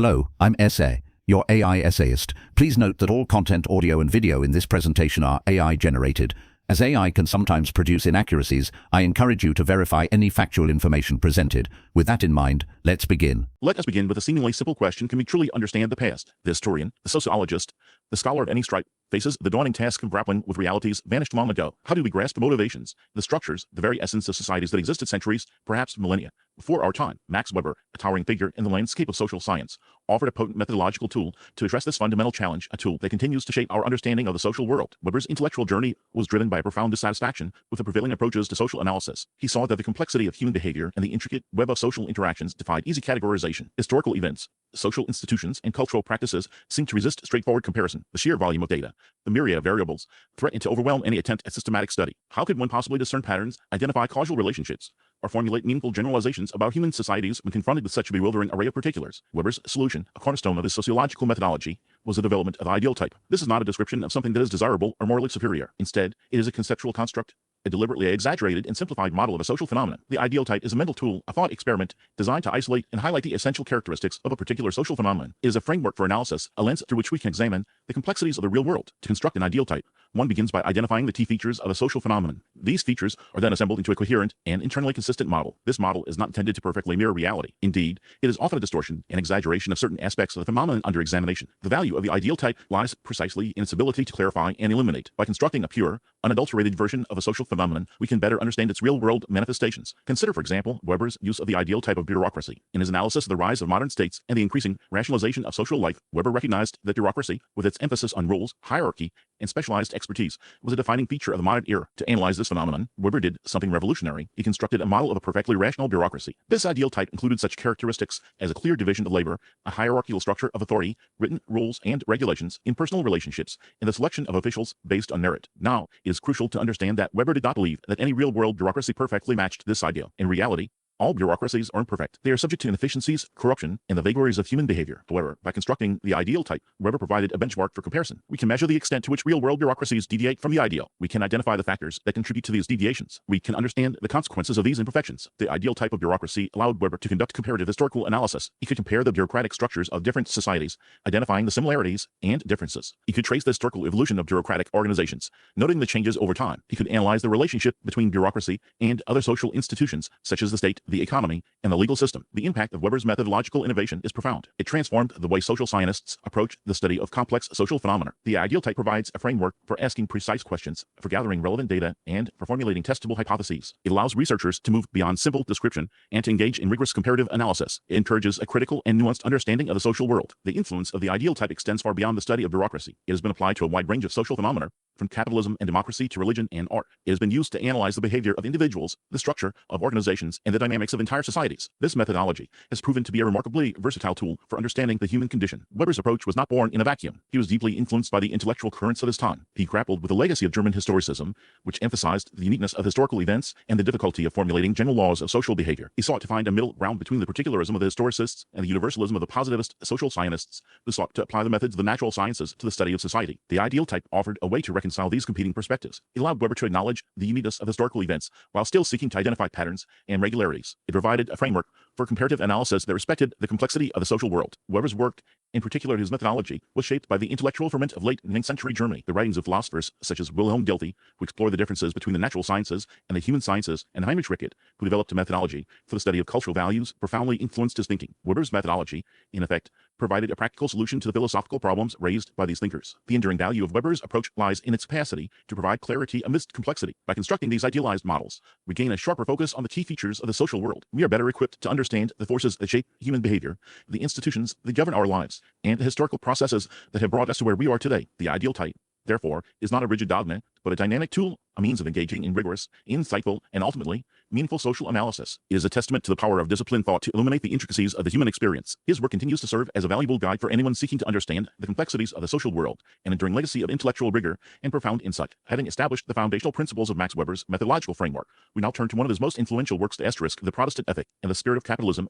Hello, I'm Essay, your AI essayist. Please note that all content, audio and video in this presentation are AI generated. As AI can sometimes produce inaccuracies, I encourage you to verify any factual information presented. With that in mind, let's begin. Let us begin with a seemingly simple question: can we truly understand the past? The historian, the sociologist, the scholar of any stripe faces the daunting task of grappling with realities vanished long ago. How do we grasp the motivations, the structures, the very essence of societies that existed centuries, perhaps millennia, before our time? Max Weber, a towering figure in the landscape of social science, offered a potent methodological tool to address this fundamental challenge, a tool that continues to shape our understanding of the social world. Weber's intellectual journey was driven by a profound dissatisfaction with the prevailing approaches to social analysis. He saw that the complexity of human behavior and the intricate web of social interactions defied easy categorization. Historical events, social institutions, and cultural practices seem to resist straightforward comparison. The sheer volume of data, the myriad of variables, threaten to overwhelm any attempt at systematic study. How could one possibly discern patterns, identify causal relationships, or formulate meaningful generalizations about human societies when confronted with such a bewildering array of particulars? Weber's solution, a cornerstone of his sociological methodology, was the development of the ideal type. This is not a description of something that is desirable or morally superior. Instead, it is a conceptual construct, a deliberately exaggerated and simplified model of a social phenomenon. The ideal type is a mental tool, a thought experiment designed to isolate and highlight the essential characteristics of a particular social phenomenon. It is a framework for analysis, a lens through which we can examine the complexities of the real world. To construct an ideal type, one begins by identifying the key features of a social phenomenon. These features are then assembled into a coherent and internally consistent model. This model is not intended to perfectly mirror reality. Indeed, it is often a distortion and exaggeration of certain aspects of the phenomenon under examination. The value of the ideal type lies precisely in its ability to clarify and illuminate. By constructing a pure, unadulterated version of a social phenomenon, we can better understand its real-world manifestations. Consider, for example, Weber's use of the ideal type of bureaucracy. In his analysis of the rise of modern states and the increasing rationalization of social life, Weber recognized that bureaucracy, with its emphasis on rules, hierarchy, and specialized expertise, was a defining feature of the modern era. To analyze this phenomenon, Weber did something revolutionary. He constructed a model of a perfectly rational bureaucracy. This ideal type included such characteristics as a clear division of labor, a hierarchical structure of authority, written rules and regulations, impersonal relationships, and the selection of officials based on merit. Now, it is crucial to understand that Weber did not believe that any real-world bureaucracy perfectly matched this ideal. In reality, all bureaucracies are imperfect. They are subject to inefficiencies, corruption, and the vagaries of human behavior. However, by constructing the ideal type, Weber provided a benchmark for comparison. We can measure the extent to which real-world bureaucracies deviate from the ideal. We can identify the factors that contribute to these deviations. We can understand the consequences of these imperfections. The ideal type of bureaucracy allowed Weber to conduct comparative historical analysis. He could compare the bureaucratic structures of different societies, identifying the similarities and differences. He could trace the historical evolution of bureaucratic organizations, noting the changes over time. He could analyze the relationship between bureaucracy and other social institutions, such as the state, the economy, and the legal system. The impact of Weber's methodological innovation is profound. It transformed the way social scientists approach the study of complex social phenomena. The ideal type provides a framework for asking precise questions, for gathering relevant data, and for formulating testable hypotheses. It allows researchers to move beyond simple description and to engage in rigorous comparative analysis. It encourages a critical and nuanced understanding of the social world. The influence of the ideal type extends far beyond the study of bureaucracy. It has been applied to a wide range of social phenomena, from capitalism and democracy to religion and art. It has been used to analyze the behavior of individuals, the structure of organizations, and the dynamics of entire societies. This methodology has proven to be a remarkably versatile tool for understanding the human condition. Weber's approach was not born in a vacuum. He was deeply influenced by the intellectual currents of his time. He grappled with the legacy of German historicism, which emphasized the uniqueness of historical events and the difficulty of formulating general laws of social behavior. He sought to find a middle ground between the particularism of the historicists and the universalism of the positivist social scientists, who sought to apply the methods of the natural sciences to the study of society. The ideal type offered a way to reconcile these competing perspectives. It allowed Weber to acknowledge the uniqueness of historical events while still seeking to identify patterns and regularities. It provided a framework for comparative analysis that respected the complexity of the social world. Weber's work, in particular his methodology, was shaped by the intellectual ferment of late 9th century Germany. The writings of philosophers such as Wilhelm Dilthey, who explored the differences between the natural sciences and the human sciences, and Heinrich Rickert, who developed a methodology for the study of cultural values, profoundly influenced his thinking. Weber's methodology, in effect, provided a practical solution to the philosophical problems raised by these thinkers. The enduring value of Weber's approach lies in its capacity to provide clarity amidst complexity. By constructing these idealized models, we gain a sharper focus on the key features of the social world. We are better equipped to understand the forces that shape human behavior, the institutions that govern our lives, and the historical processes that have brought us to where we are today. The ideal type, therefore, is not a rigid dogma, but a dynamic tool, a means of engaging in rigorous, insightful, and ultimately meaningful social analysis. It is a testament to the power of disciplined thought to illuminate the intricacies of the human experience. His work continues to serve as a valuable guide for anyone seeking to understand the complexities of the social world, an enduring legacy of intellectual rigor and profound insight. Having established the foundational principles of Max Weber's methodological framework, we now turn to one of his most influential works, the Protestant Ethic and the Spirit of Capitalism.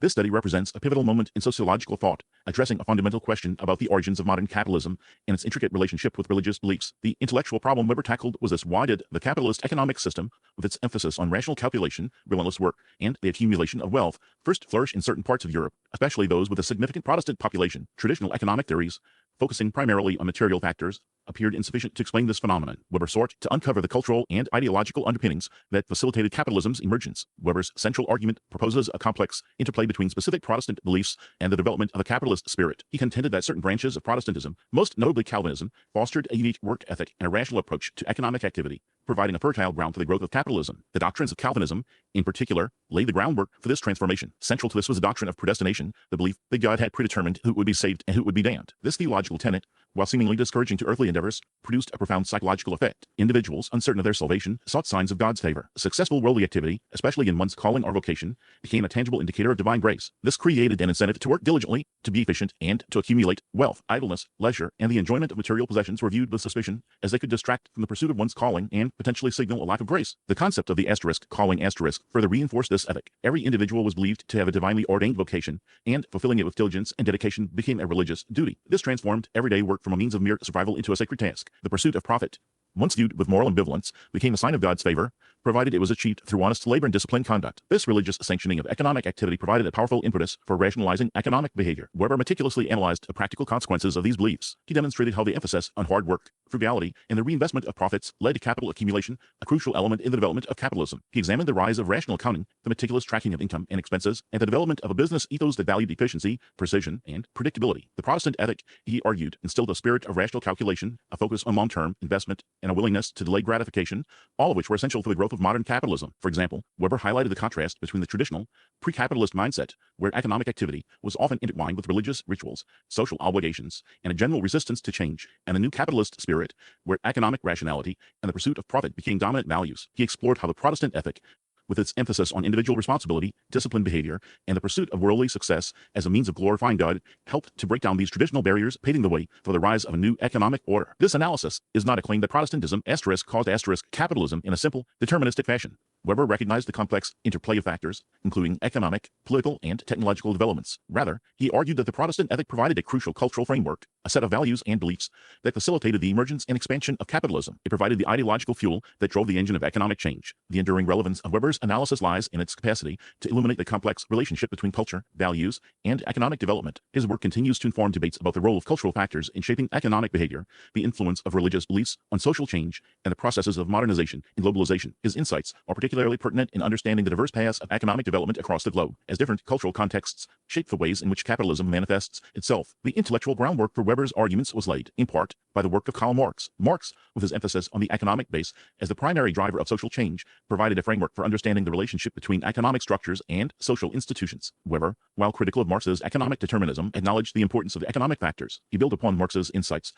This study represents a pivotal moment in sociological thought, addressing a fundamental question about the origins of modern capitalism and its intricate relationship with religious beliefs. The intellectual problem Weber tackled was this: why did the capitalist economic system, with its emphasis on rational calculation, relentless work, and the accumulation of wealth, first flourish in certain parts of Europe, especially those with a significant Protestant population? Traditional economic theories, focusing primarily on material factors, appeared insufficient to explain this phenomenon. Weber sought to uncover the cultural and ideological underpinnings that facilitated capitalism's emergence. Weber's central argument proposes a complex interplay between specific Protestant beliefs and the development of a capitalist spirit. He contended that certain branches of Protestantism, most notably Calvinism, fostered a unique work ethic and a rational approach to economic activity, providing a fertile ground for the growth of capitalism. The doctrines of Calvinism, in particular, laid the groundwork for this transformation. Central to this was the doctrine of predestination, the belief that God had predetermined who would be saved and who would be damned. This theological tenet, while seemingly discouraging to earthly endeavors, produced a profound psychological effect. Individuals, uncertain of their salvation, sought signs of God's favor. Successful worldly activity, especially in one's calling or vocation, became a tangible indicator of divine grace. This created an incentive to work diligently, to be efficient, and to accumulate wealth. Idleness, leisure, and the enjoyment of material possessions were viewed with suspicion, as they could distract from the pursuit of one's calling and potentially signal a lack of grace. The concept of the calling further reinforced this ethic. Every individual was believed to have a divinely ordained vocation, and fulfilling it with diligence and dedication became a religious duty. This transformed everyday work from a means of mere survival into a sacred task. The pursuit of profit, once viewed with moral ambivalence, became a sign of God's favor, provided it was achieved through honest labor and disciplined conduct. This religious sanctioning of economic activity provided a powerful impetus for rationalizing economic behavior. Weber meticulously analyzed the practical consequences of these beliefs. He demonstrated how the emphasis on hard work, frugality, and the reinvestment of profits led to capital accumulation, a crucial element in the development of capitalism. He examined the rise of rational accounting, the meticulous tracking of income and expenses, and the development of a business ethos that valued efficiency, precision, and predictability. The Protestant ethic, he argued, instilled a spirit of rational calculation, a focus on long-term investment, and a willingness to delay gratification, all of which were essential for the growth of modern capitalism. For example, Weber highlighted the contrast between the traditional, pre-capitalist mindset, where economic activity was often intertwined with religious rituals, social obligations, and a general resistance to change, and the new capitalist spirit, where economic rationality and the pursuit of profit became dominant values. He explored how the Protestant ethic, with its emphasis on individual responsibility, disciplined behavior, and the pursuit of worldly success as a means of glorifying God, helped to break down these traditional barriers, paving the way for the rise of a new economic order. This analysis is not a claim that Protestantism caused capitalism in a simple, deterministic fashion. Weber recognized the complex interplay of factors, including economic, political, and technological developments. Rather, he argued that the Protestant ethic provided a crucial cultural framework, a set of values and beliefs that facilitated the emergence and expansion of capitalism. It provided the ideological fuel that drove the engine of economic change. The enduring relevance of Weber's analysis lies in its capacity to illuminate the complex relationship between culture, values, and economic development. His work continues to inform debates about the role of cultural factors in shaping economic behavior, the influence of religious beliefs on social change, and the processes of modernization and globalization. His insights are particularly pertinent in understanding the diverse paths of economic development across the globe, as different cultural contexts shape the ways in which capitalism manifests itself. The intellectual groundwork for Weber's arguments was laid, in part, by the work of Karl Marx. Marx, with his emphasis on the economic base as the primary driver of social change, provided a framework for understanding the relationship between economic structures and social institutions. Weber, while critical of Marx's economic determinism, acknowledged the importance of the economic factors. He built upon Marx's insights,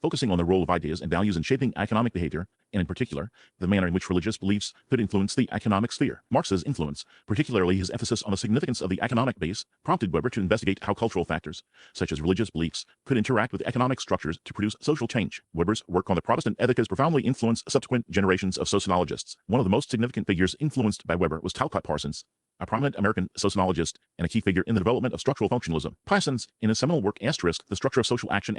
focusing on the role of ideas and values in shaping economic behavior, and in particular, the manner in which religious beliefs could influence the economic sphere. Marx's influence, particularly his emphasis on the significance of the economic base, prompted Weber to investigate how cultural factors, such as religious beliefs, could interact with economic structures to produce social change. Weber's work on the Protestant ethic has profoundly influenced subsequent generations of sociologists. One of the most significant figures influenced by Weber was Talcott Parsons, a prominent American sociologist and a key figure in the development of structural functionalism. Parsons, in his seminal work *The Structure of Social Action*,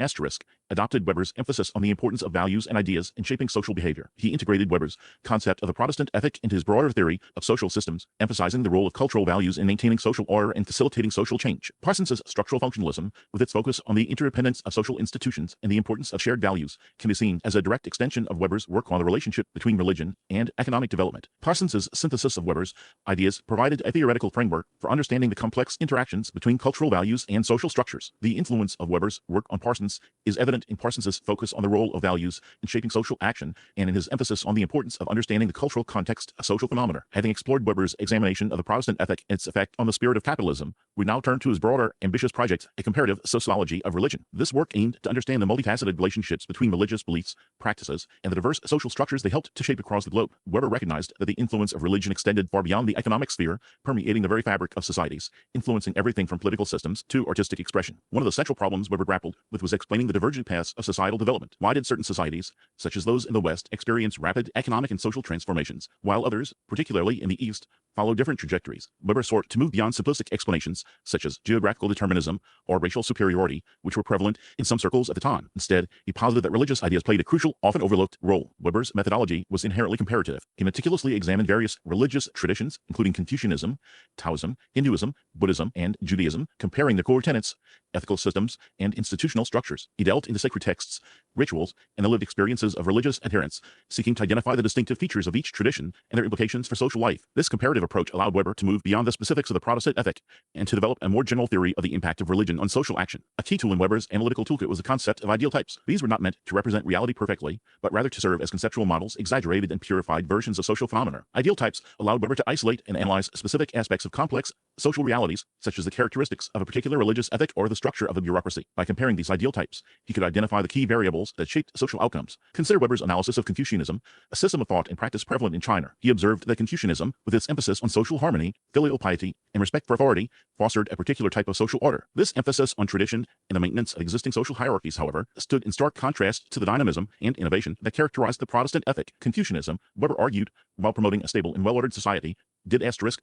adopted Weber's emphasis on the importance of values and ideas in shaping social behavior. He integrated Weber's concept of the Protestant ethic into his broader theory of social systems, emphasizing the role of cultural values in maintaining social order and facilitating social change. Parsons's structural functionalism, with its focus on the interdependence of social institutions and the importance of shared values, can be seen as a direct extension of Weber's work on the relationship between religion and economic development. Parsons's synthesis of Weber's ideas provided a theoretical framework for understanding the complex interactions between cultural values and social structures. The influence of Weber's work on Parsons is evident in Parsons's focus on the role of values in shaping social action and in his emphasis on the importance of understanding the cultural context of social phenomena. Having explored Weber's examination of the Protestant ethic and its effect on the spirit of capitalism, we now turn to his broader, ambitious project, a comparative sociology of religion. This work aimed to understand the multifaceted relationships between religious beliefs, practices, and the diverse social structures they helped to shape across the globe. Weber recognized that the influence of religion extended far beyond the economic sphere, permeating the very fabric of societies, influencing everything from political systems to artistic expression. One of the central problems Weber grappled with was explaining the divergent paths of societal development. Why did certain societies, such as those in the West, experience rapid economic and social transformations, while others, particularly in the East, follow different trajectories? Weber sought to move beyond simplistic explanations, such as geographical determinism or racial superiority, which were prevalent in some circles at the time. Instead, he posited that religious ideas played a crucial, often overlooked role. Weber's methodology was inherently comparative. He meticulously examined various religious traditions, including Confucianism, Taoism, Hinduism, Buddhism, and Judaism, comparing their core tenets, ethical systems, and institutional structures. He delved into sacred texts, rituals, and the lived experiences of religious adherents, seeking to identify the distinctive features of each tradition and their implications for social life. This comparative approach allowed Weber to move beyond the specifics of the Protestant ethic and to develop a more general theory of the impact of religion on social action. A key tool in Weber's analytical toolkit was the concept of ideal types. These were not meant to represent reality perfectly, but rather to serve as conceptual models, exaggerated and purified versions of social phenomena. Ideal types allowed Weber to isolate and analyze specific aspects of complex social realities, such as the characteristics of a particular religious ethic or the structure of a bureaucracy. By comparing these ideal types, he could identify the key variables that shaped social outcomes. Consider Weber's analysis of Confucianism, a system of thought and practice prevalent in China. He observed that Confucianism, with its emphasis on social harmony, filial piety, and respect for authority, fostered a particular type of social order. This emphasis on tradition and the maintenance of existing social hierarchies, however, stood in stark contrast to the dynamism and innovation that characterized the Protestant ethic. Confucianism, Weber argued, while promoting a stable and well-ordered society, did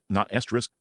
not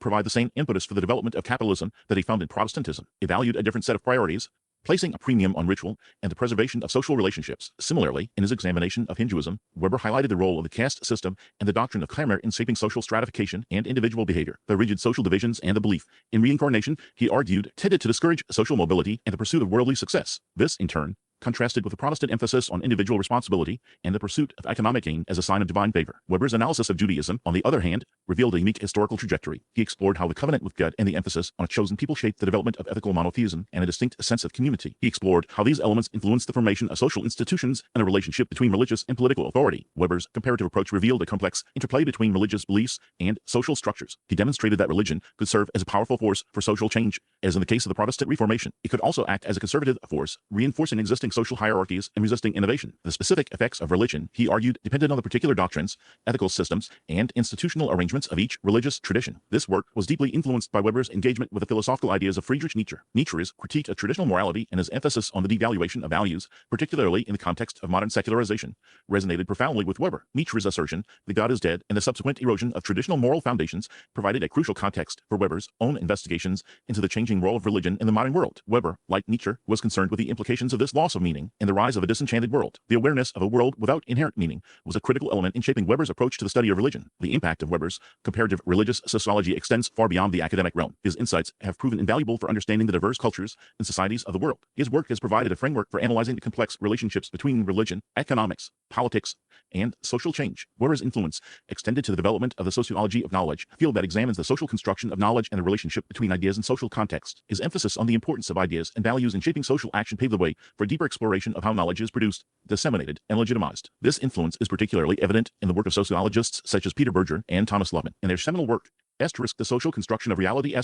provide the same impetus for the development of capitalism that he found in Protestantism. It valued a different set of priorities, placing a premium on ritual and the preservation of social relationships. Similarly, in his examination of Hinduism, Weber highlighted the role of the caste system and the doctrine of clamor in shaping social stratification and individual behavior. The rigid social divisions and the belief in reincarnation, he argued, tended to discourage social mobility and the pursuit of worldly success. This, in turn, contrasted with the Protestant emphasis on individual responsibility and the pursuit of economic gain as a sign of divine favor. Weber's analysis of Judaism, on the other hand, revealed a unique historical trajectory. He explored how the covenant with God and the emphasis on a chosen people shaped the development of ethical monotheism and a distinct sense of community. He explored how these elements influenced the formation of social institutions and a relationship between religious and political authority. Weber's comparative approach revealed a complex interplay between religious beliefs and social structures. He demonstrated that religion could serve as a powerful force for social change, as in the case of the Protestant Reformation. It could also act as a conservative force, reinforcing existing social hierarchies and resisting innovation. The specific effects of religion, he argued, depended on the particular doctrines, ethical systems, and institutional arrangements of each religious tradition. This work was deeply influenced by Weber's engagement with the philosophical ideas of Friedrich Nietzsche. Nietzsche's critique of traditional morality and his emphasis on the devaluation of values, particularly in the context of modern secularization, resonated profoundly with Weber. Nietzsche's assertion that God is dead and the subsequent erosion of traditional moral foundations provided a crucial context for Weber's own investigations into the changing role of religion in the modern world. Weber, like Nietzsche, was concerned with the implications of this loss of meaning and the rise of a disenchanted world. The awareness of a world without inherent meaning was a critical element in shaping Weber's approach to the study of religion. The impact of Weber's comparative religious sociology extends far beyond the academic realm. His insights have proven invaluable for understanding the diverse cultures and societies of the world. His work has provided a framework for analyzing the complex relationships between religion, economics, politics, and social change. Weber's influence extended to the development of the sociology of knowledge, a field that examines the social construction of knowledge and the relationship between ideas and social contexts. His emphasis on the importance of ideas and values in shaping social action paved the way for a deeper exploration of how knowledge is produced, disseminated, and legitimized. This influence is particularly evident in the work of sociologists such as Peter Berger and Thomas Lubman. In their seminal work, The Social Construction of Reality,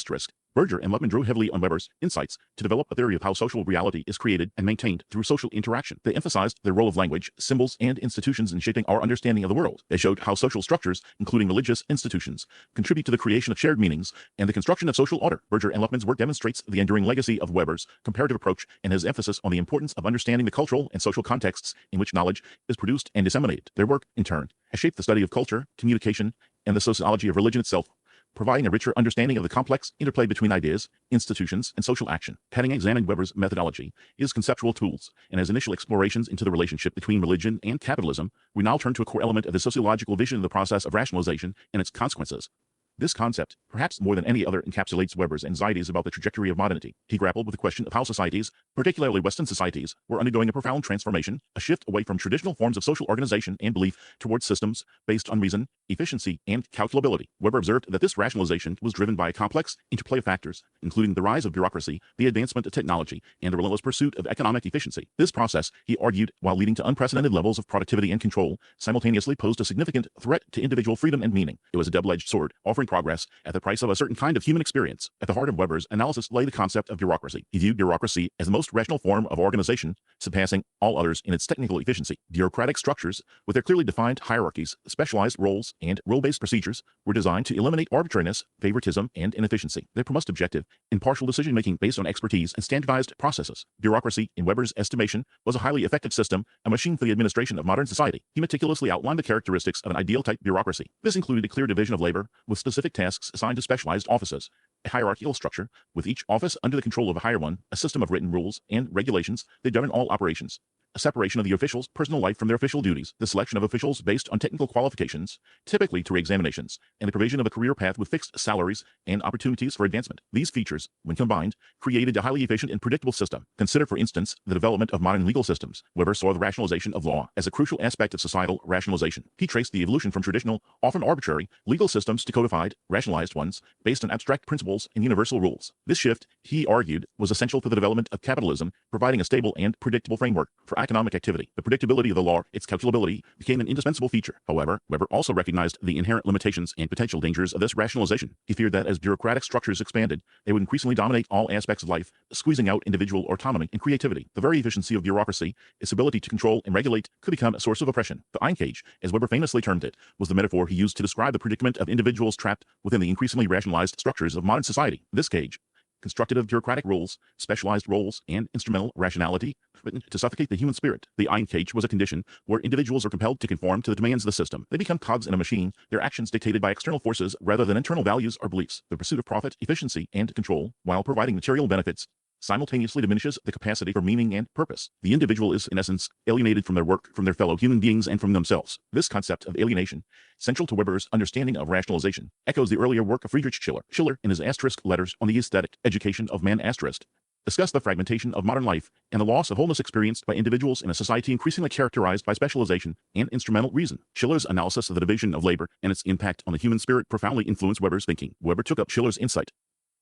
Berger and Lubman drew heavily on Weber's insights to develop a theory of how social reality is created and maintained through social interaction. They emphasized the role of language, symbols, and institutions in shaping our understanding of the world. They showed how social structures, including religious institutions, contribute to the creation of shared meanings and the construction of social order. Berger and Lubman's work demonstrates the enduring legacy of Weber's comparative approach and his emphasis on the importance of understanding the cultural and social contexts in which knowledge is produced and disseminated. Their work, in turn, has shaped the study of culture, communication, and the sociology of religion itself, providing a richer understanding of the complex interplay between ideas, institutions, and social action. Having examined Weber's methodology, his conceptual tools, and his initial explorations into the relationship between religion and capitalism, we now turn to a core element of the sociological vision of the process of rationalization and its consequences. This concept, perhaps more than any other, encapsulates Weber's anxieties about the trajectory of modernity. He grappled with the question of how societies, particularly Western societies, were undergoing a profound transformation, a shift away from traditional forms of social organization and belief towards systems based on reason, efficiency, and calculability. Weber observed that this rationalization was driven by a complex interplay of factors, including the rise of bureaucracy, the advancement of technology, and the relentless pursuit of economic efficiency. This process, he argued, while leading to unprecedented levels of productivity and control, simultaneously posed a significant threat to individual freedom and meaning. It was a double-edged sword, offering progress at the price of a certain kind of human experience. At the heart of Weber's analysis lay the concept of bureaucracy. He viewed bureaucracy as the most rational form of organization, surpassing all others in its technical efficiency. Bureaucratic structures, with their clearly defined hierarchies, specialized roles, and role-based procedures, were designed to eliminate arbitrariness, favoritism, and inefficiency. Their most objective, impartial decision-making based on expertise and standardized processes. Bureaucracy, in Weber's estimation, was a highly effective system, a machine for the administration of modern society. He meticulously outlined the characteristics of an ideal type bureaucracy. This included a clear division of labor, with specific tasks assigned to specialized offices, a hierarchical structure, with each office under the control of a higher one, a system of written rules and regulations that govern all operations, a separation of the official's personal life from their official duties, the selection of officials based on technical qualifications, typically through examinations, and the provision of a career path with fixed salaries and opportunities for advancement. These features, when combined, created a highly efficient and predictable system. Consider, for instance, the development of modern legal systems. Weber saw the rationalization of law as a crucial aspect of societal rationalization. He traced the evolution from traditional, often arbitrary, legal systems to codified, rationalized ones based on abstract principles and universal rules. This shift, he argued, was essential for the development of capitalism, providing a stable and predictable framework for economic activity. The predictability of the law, its calculability, became an indispensable feature. However, Weber also recognized the inherent limitations and potential dangers of this rationalization. He feared that as bureaucratic structures expanded, they would increasingly dominate all aspects of life, squeezing out individual autonomy and creativity. The very efficiency of bureaucracy, its ability to control and regulate, could become a source of oppression. The iron cage, as Weber famously termed it, was the metaphor he used to describe the predicament of individuals trapped within the increasingly rationalized structures of modern society. This cage, constructed of bureaucratic rules, specialized roles, and instrumental rationality, written to suffocate the human spirit. The iron cage was a condition where individuals are compelled to conform to the demands of the system. They become cogs in a machine, their actions dictated by external forces rather than internal values or beliefs. The pursuit of profit, efficiency, and control, while providing material benefits, simultaneously diminishes the capacity for meaning and purpose. The individual is, in essence, alienated from their work, from their fellow human beings, and from themselves. This concept of alienation, central to Weber's understanding of rationalization, echoes the earlier work of Friedrich Schiller. Schiller, in his asterisk letters on the aesthetic education of man asterisk, discussed the fragmentation of modern life and the loss of wholeness experienced by individuals in a society increasingly characterized by specialization and instrumental reason. Schiller's analysis of the division of labor and its impact on the human spirit profoundly influenced Weber's thinking. Weber took up Schiller's insight,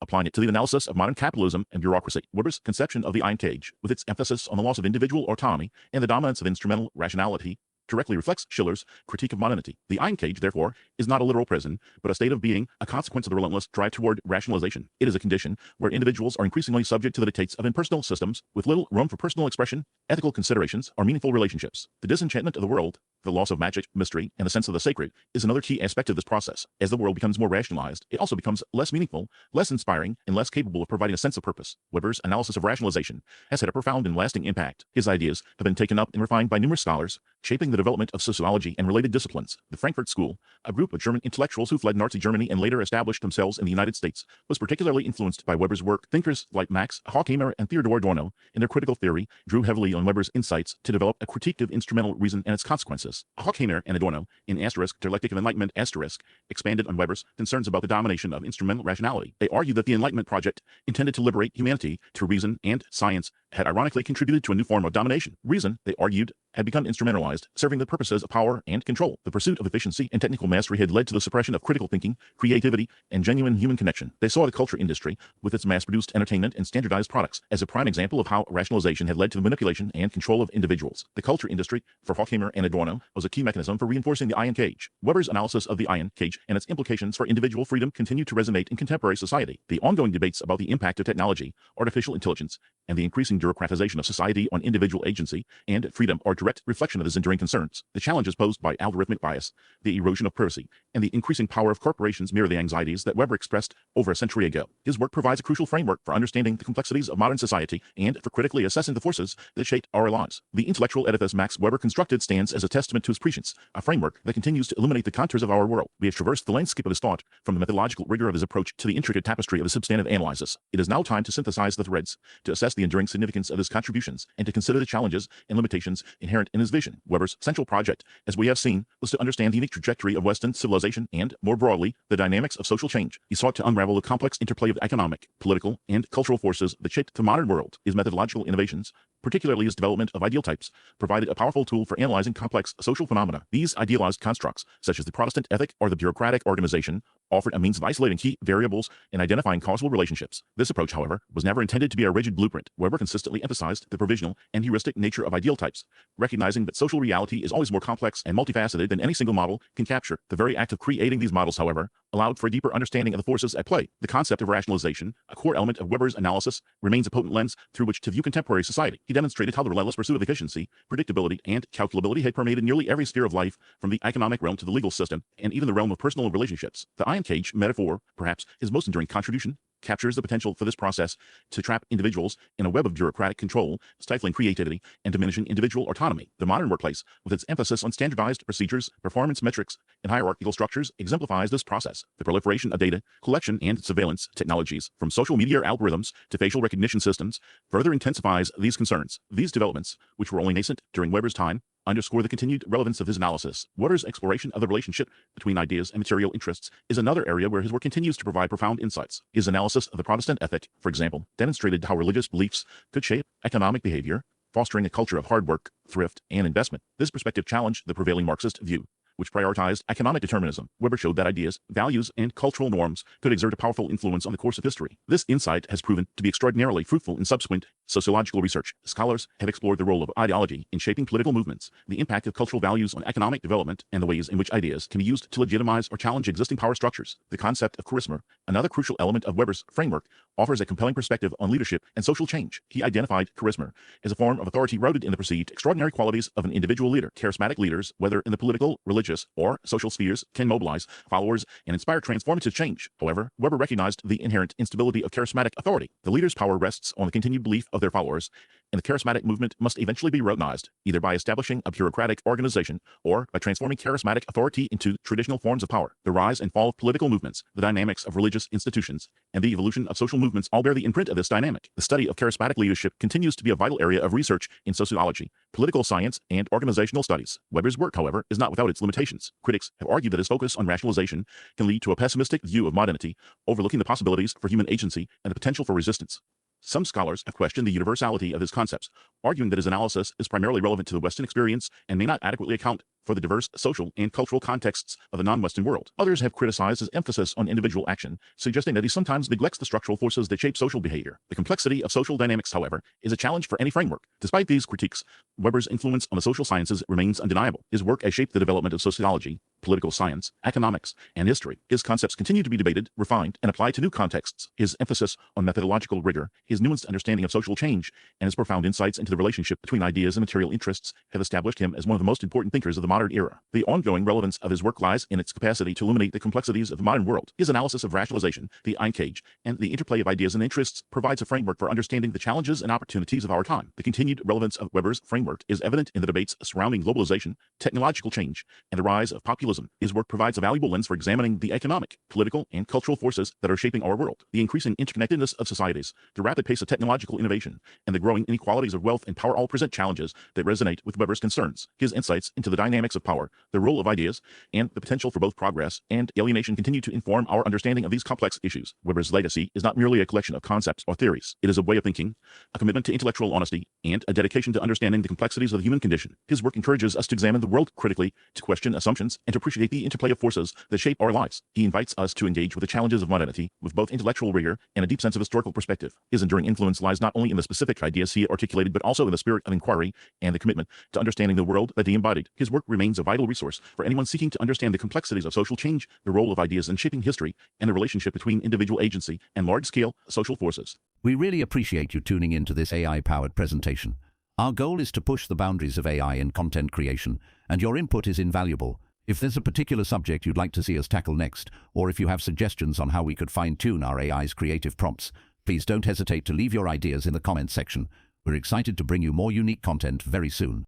applying it to the analysis of modern capitalism and bureaucracy. Weber's conception of the iron cage, with its emphasis on the loss of individual autonomy and the dominance of instrumental rationality, directly reflects Schiller's critique of modernity. The iron cage, therefore, is not a literal prison, but a state of being, a consequence of the relentless drive toward rationalization. It is a condition where individuals are increasingly subject to the dictates of impersonal systems, with little room for personal expression, ethical considerations, or meaningful relationships. The disenchantment of the world, the loss of magic, mystery, and the sense of the sacred, is another key aspect of this process. As the world becomes more rationalized, it also becomes less meaningful, less inspiring, and less capable of providing a sense of purpose. Weber's analysis of rationalization has had a profound and lasting impact. His ideas have been taken up and refined by numerous scholars, shaping the development of sociology and related disciplines. The Frankfurt School, a group of German intellectuals who fled Nazi Germany and later established themselves in the United States, was particularly influenced by Weber's work. Thinkers like Max Horkheimer and Theodor Adorno, in their critical theory, drew heavily on Weber's insights to develop a critique of instrumental reason and its consequences. Horkheimer and Adorno, in asterisk Dialectic of Enlightenment asterisk, expanded on Weber's concerns about the domination of instrumental rationality. They argued that the Enlightenment project, intended to liberate humanity through reason and science, had ironically contributed to a new form of domination. Reason, they argued, had become instrumentalized, serving the purposes of power and control. The pursuit of efficiency and technical mastery had led to the suppression of critical thinking, creativity, and genuine human connection. They saw the culture industry, with its mass-produced entertainment and standardized products, as a prime example of how rationalization had led to the manipulation and control of individuals. The culture industry, for Horkheimer and Adorno, was a key mechanism for reinforcing the iron cage. Weber's analysis of the iron cage and its implications for individual freedom continue to resonate in contemporary society. The ongoing debates about the impact of technology, artificial intelligence, and the increasing bureaucratization of society on individual agency and freedom are direct reflection of his enduring concerns. The challenges posed by algorithmic bias, the erosion of privacy, and the increasing power of corporations mirror the anxieties that Weber expressed over a century ago. His work provides a crucial framework for understanding the complexities of modern society and for critically assessing the forces that shape our lives. The intellectual edifice Max Weber constructed stands as a testament to his prescience, a framework that continues to illuminate the contours of our world. We have traversed the landscape of his thought, from the methodological rigor of his approach to the intricate tapestry of his substantive analysis. It is now time to synthesize the threads, to assess the enduring significance of his contributions, and to consider the challenges and limitations inherent in his vision. Weber's central project, as we have seen, was to understand the unique trajectory of Western civilization and, more broadly, the dynamics of social change. He sought to unravel the complex interplay of economic, political, and cultural forces that shaped the modern world. His methodological innovations, particularly his development of ideal types, provided a powerful tool for analyzing complex social phenomena. These idealized constructs, such as the Protestant Ethic or the bureaucratic organization, offered a means of isolating key variables and identifying causal relationships. This approach, however, was never intended to be a rigid blueprint. Weber consistently emphasized the provisional and heuristic nature of ideal types, recognizing that social reality is always more complex and multifaceted than any single model can capture. The very act of creating these models, however, allowed for a deeper understanding of the forces at play. The concept of rationalization, a core element of Weber's analysis, remains a potent lens through which to view contemporary society. He demonstrated how the relentless pursuit of efficiency, predictability, and calculability had permeated nearly every sphere of life, from the economic realm to the legal system, and even the realm of personal relationships. The iron cage metaphor, perhaps his most enduring contribution, captures the potential for this process to trap individuals in a web of bureaucratic control, stifling creativity and diminishing individual autonomy. The modern workplace, with its emphasis on standardized procedures, performance metrics, and hierarchical structures, exemplifies this process. The proliferation of data collection and surveillance technologies, from social media algorithms to facial recognition systems, further intensifies these concerns. These developments, which were only nascent during Weber's time, underscore the continued relevance of his analysis. Weber's exploration of the relationship between ideas and material interests is another area where his work continues to provide profound insights. His analysis of the Protestant ethic, for example, demonstrated how religious beliefs could shape economic behavior, fostering a culture of hard work, thrift, and investment. This perspective challenged the prevailing Marxist view, which prioritized economic determinism. Weber showed that ideas, values, and cultural norms could exert a powerful influence on the course of history. This insight has proven to be extraordinarily fruitful in subsequent sociological research. Scholars have explored the role of ideology in shaping political movements, the impact of cultural values on economic development, and the ways in which ideas can be used to legitimize or challenge existing power structures. The concept of charisma, another crucial element of Weber's framework, offers a compelling perspective on leadership and social change. He identified charisma as a form of authority rooted in the perceived extraordinary qualities of an individual leader. Charismatic leaders, whether in the political, religious, or social spheres, can mobilize followers and inspire transformative change. However, Weber recognized the inherent instability of charismatic authority. The leader's power rests on the continued belief of their followers, and the charismatic movement must eventually be recognized, either by establishing a bureaucratic organization or by transforming charismatic authority into traditional forms of power. The rise and fall of political movements, the dynamics of religious institutions, and the evolution of social movements all bear the imprint of this dynamic. The study of charismatic leadership continues to be a vital area of research in sociology, political science, and organizational studies. Weber's work, however, is not without its limitations. Critics have argued that his focus on rationalization can lead to a pessimistic view of modernity, overlooking the possibilities for human agency and the potential for resistance. Some scholars have questioned the universality of his concepts, arguing that his analysis is primarily relevant to the Western experience and may not adequately account for the diverse social and cultural contexts of the non-Western world. Others have criticized his emphasis on individual action, suggesting that he sometimes neglects the structural forces that shape social behavior. The complexity of social dynamics, however, is a challenge for any framework. Despite these critiques, Weber's influence on the social sciences remains undeniable. His work has shaped the development of sociology, political science, economics, and history. His concepts continue to be debated, refined, and applied to new contexts. His emphasis on methodological rigor, his nuanced understanding of social change, and his profound insights into the relationship between ideas and material interests have established him as one of the most important thinkers of the modern era. The ongoing relevance of his work lies in its capacity to illuminate the complexities of the modern world. His analysis of rationalization, the iron cage, and the interplay of ideas and interests provides a framework for understanding the challenges and opportunities of our time. The continued relevance of Weber's framework is evident in the debates surrounding globalization, technological change, and the rise of populism. His work provides a valuable lens for examining the economic, political, and cultural forces that are shaping our world. The increasing interconnectedness of societies, the rapid pace of technological innovation, and the growing inequalities of wealth and power all present challenges that resonate with Weber's concerns. His insights into the dynamics of power, the role of ideas, and the potential for both progress and alienation continue to inform our understanding of these complex issues. Weber's legacy is not merely a collection of concepts or theories. It is a way of thinking, a commitment to intellectual honesty, and a dedication to understanding the complexities of the human condition. His work encourages us to examine the world critically, to question assumptions, and to appreciate the interplay of forces that shape our lives. He invites us to engage with the challenges of modernity with both intellectual rigor and a deep sense of historical perspective. His enduring influence lies not only in the specific ideas he articulated, but also in the spirit of inquiry and the commitment to understanding the world that he embodied. His work remains a vital resource for anyone seeking to understand the complexities of social change, the role of ideas in shaping history, and the relationship between individual agency and large-scale social forces. We really appreciate you tuning in to this AI-powered presentation. Our goal is to push the boundaries of AI in content creation, and your input is invaluable. If there's a particular subject you'd like to see us tackle next, or if you have suggestions on how we could fine-tune our AI's creative prompts, please don't hesitate to leave your ideas in the comments section. We're excited to bring you more unique content very soon.